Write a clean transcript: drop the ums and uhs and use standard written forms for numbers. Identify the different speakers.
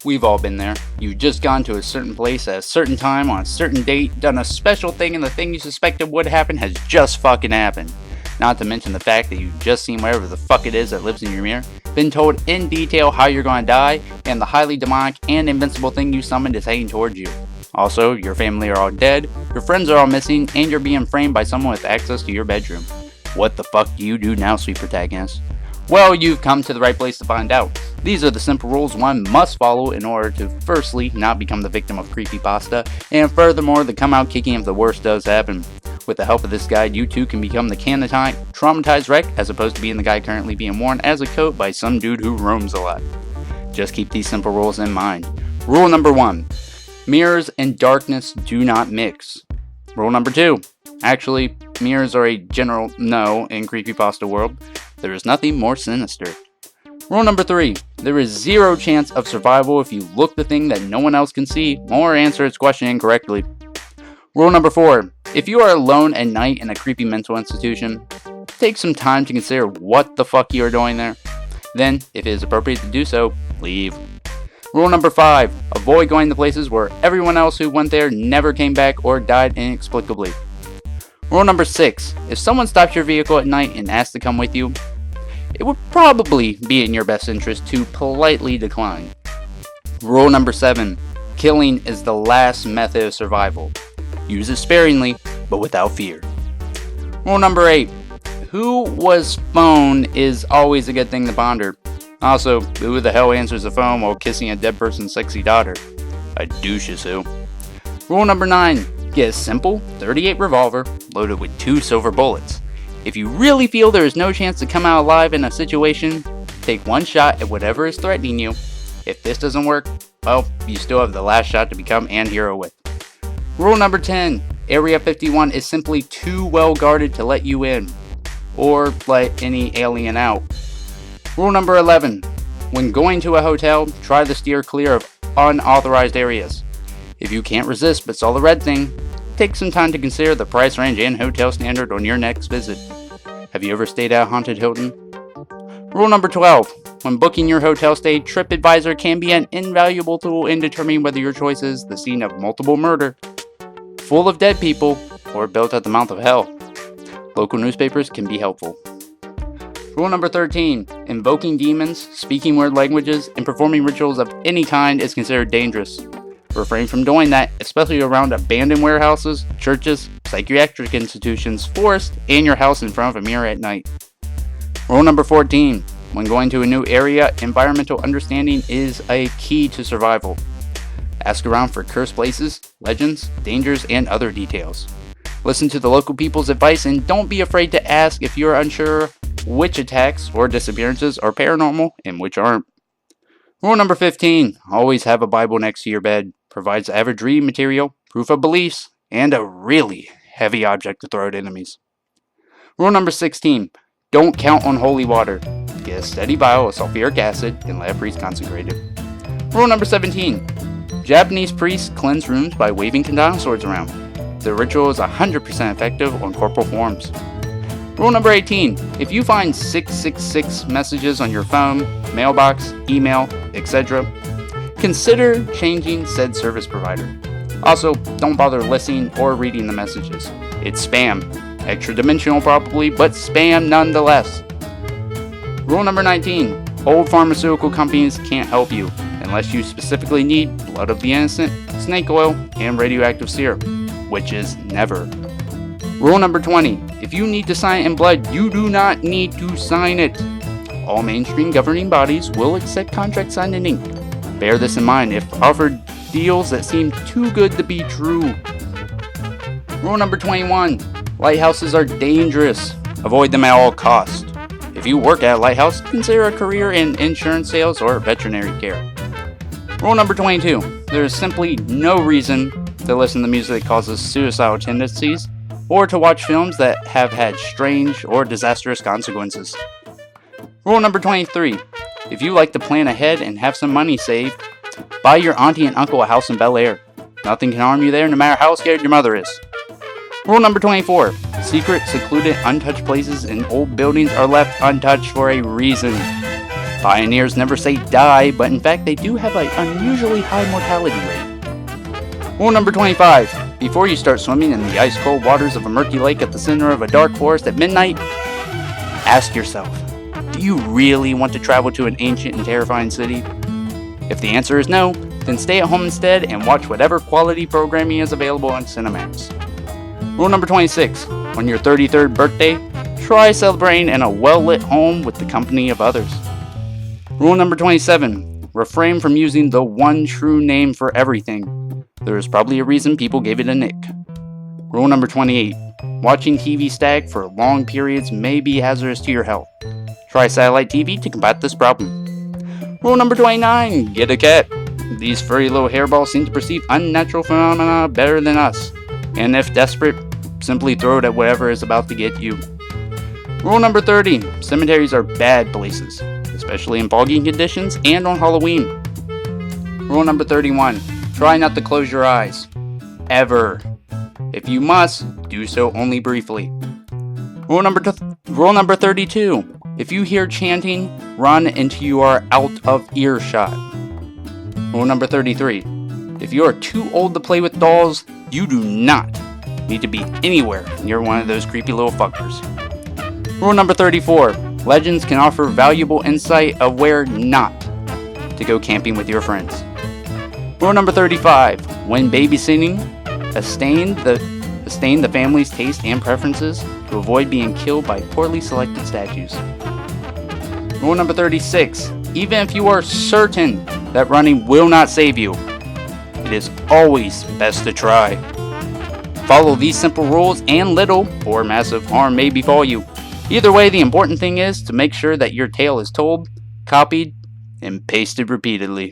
Speaker 1: We've all been there. You've just gone to a certain place at a certain time on a certain date, done a special thing, and the thing you suspected would happen has just fucking happened. Not to mention the fact that you've just seen whatever the fuck it is that lives in your mirror, been told in detail how you're going to die, and the highly demonic and invincible thing you summoned is heading towards you. Also, your family are all dead, your friends are all missing, and you're being framed by someone with access to your bedroom. What the fuck do you do now, sweet protagonist? Well, you've come to the right place to find out. These are the simple rules one must follow in order to firstly not become the victim of creepypasta, and furthermore the come out kicking if the worst does happen. With the help of this guide, you too can become the canatonic, traumatized wreck as opposed to being the guy currently being worn as a coat by some dude who roams a lot. Just keep these simple rules in mind. Rule number 1. Mirrors and darkness do not mix. Rule number 2. Actually, mirrors are a general no in creepypasta world. There is nothing more sinister. Rule number 3. There is zero chance of survival if you look the thing that no one else can see or answer its question incorrectly. Rule number 4. If you are alone at night in a creepy mental institution, take some time to consider what the fuck you are doing there. Then, if it is appropriate to do so, leave. Rule number 5. Avoid going to places where everyone else who went there never came back or died inexplicably. Rule number 6. If someone stops your vehicle at night and asks to come with you, it would probably be in your best interest to politely decline. Rule number 7. Killing is the last method of survival. Use it sparingly, but without fear. Rule number 8. Who was phone is always a good thing to ponder. Also, who the hell answers the phone while kissing a dead person's sexy daughter? A douche is who. Rule number 9. Get a simple .38 revolver loaded with 2 silver bullets. If you really feel there is no chance to come out alive in a situation, take one shot at whatever is threatening you. If this doesn't work, well, you still have the last shot to become an hero with. Rule number 10. Area 51 is simply too well guarded to let you in, or let any alien out. Rule number 11. When going to a hotel, try to steer clear of unauthorized areas. If you can't resist but saw the red thing, take some time to consider the price range and hotel standard on your next visit. Have you ever stayed at a haunted Hilton? Rule number 12. When booking your hotel stay, TripAdvisor can be an invaluable tool in determining whether your choice is the scene of multiple murder, full of dead people, or built at the mouth of hell. Local newspapers can be helpful. Rule number 13. Invoking demons, speaking weird languages, and performing rituals of any kind is considered dangerous. Refrain from doing that, especially around abandoned warehouses, churches, psychiatric institutions, forests, and your house in front of a mirror at night. Rule number 14. When going to a new area, environmental understanding is a key to survival. Ask around for cursed places, legends, dangers, and other details. Listen to the local people's advice and don't be afraid to ask if you're unsure which attacks or disappearances are paranormal and which aren't. Rule number 15. Always have a Bible next to your bed. Provides average reading material, proof of beliefs, and a really heavy object to throw at enemies. Rule number 16. Don't count on holy water. Get a steady vial of sulfuric acid and let a priest consecrate it. Rule number 17. Japanese priests cleanse rooms by waving katana swords around. The ritual is 100% effective on corporal forms. Rule number 18. If you find 666 messages on your phone, mailbox, email, etc., consider changing said service provider. Also, don't bother listening or reading the messages. It's spam. Extra dimensional probably, but spam nonetheless. Rule number 19. Old pharmaceutical companies can't help you unless you specifically need blood of the innocent, snake oil, and radioactive syrup, which is never. Rule number 20. If you need to sign in blood, you do not need to sign it. All mainstream governing bodies will accept contracts signed in ink. Bear this in mind if offered deals that seem too good to be true. Rule number 21. Lighthouses are dangerous. Avoid them at all costs. If you work at a lighthouse, consider a career in insurance sales or veterinary care. Rule number 22. There is simply no reason to listen to music that causes suicidal tendencies or to watch films that have had strange or disastrous consequences. Rule number 23. If you like to plan ahead and have some money saved, buy your auntie and uncle a house in Bel Air. Nothing can harm you there no matter how scared your mother is. Rule number 24. Secret, secluded, untouched places in old buildings are left untouched for a reason. Pioneers never say die, but in fact they do have an unusually high mortality rate. Rule number 25. Before you start swimming in the ice-cold waters of a murky lake at the center of a dark forest at midnight, ask yourself, do you really want to travel to an ancient and terrifying city? If the answer is no, then stay at home instead and watch whatever quality programming is available on Cinemax. Rule number 26. On your 33rd birthday, try celebrating in a well-lit home with the company of others. Rule number 27. Refrain from using the one true name for everything. There is probably a reason people gave it a nick. Rule number 28. Watching TV static for long periods may be hazardous to your health. Try satellite TV to combat this problem. Rule number 29. Get a cat. These furry little hairballs seem to perceive unnatural phenomena better than us. And if desperate, simply throw it at whatever is about to get you. Rule number 30. Cemeteries are bad places, especially in foggy conditions and on Halloween. Rule number 31. Try not to close your eyes. Ever. If you must, do so only briefly. Rule number 32. If you hear chanting, run until you are out of earshot. Rule number 33. If you are too old to play with dolls, you do not need to be anywhere near one of those creepy little fuckers. Rule number 34. Legends can offer valuable insight of where not to go camping with your friends. Rule number 35. When babysitting, sustain the family's taste and preferences to avoid being killed by poorly selected statues. Rule number 36. Even if you are certain that running will not save you, it is always best to try. Follow these simple rules and little or massive harm may befall you. Either way, the important thing is to make sure that your tale is told, copied, and pasted repeatedly.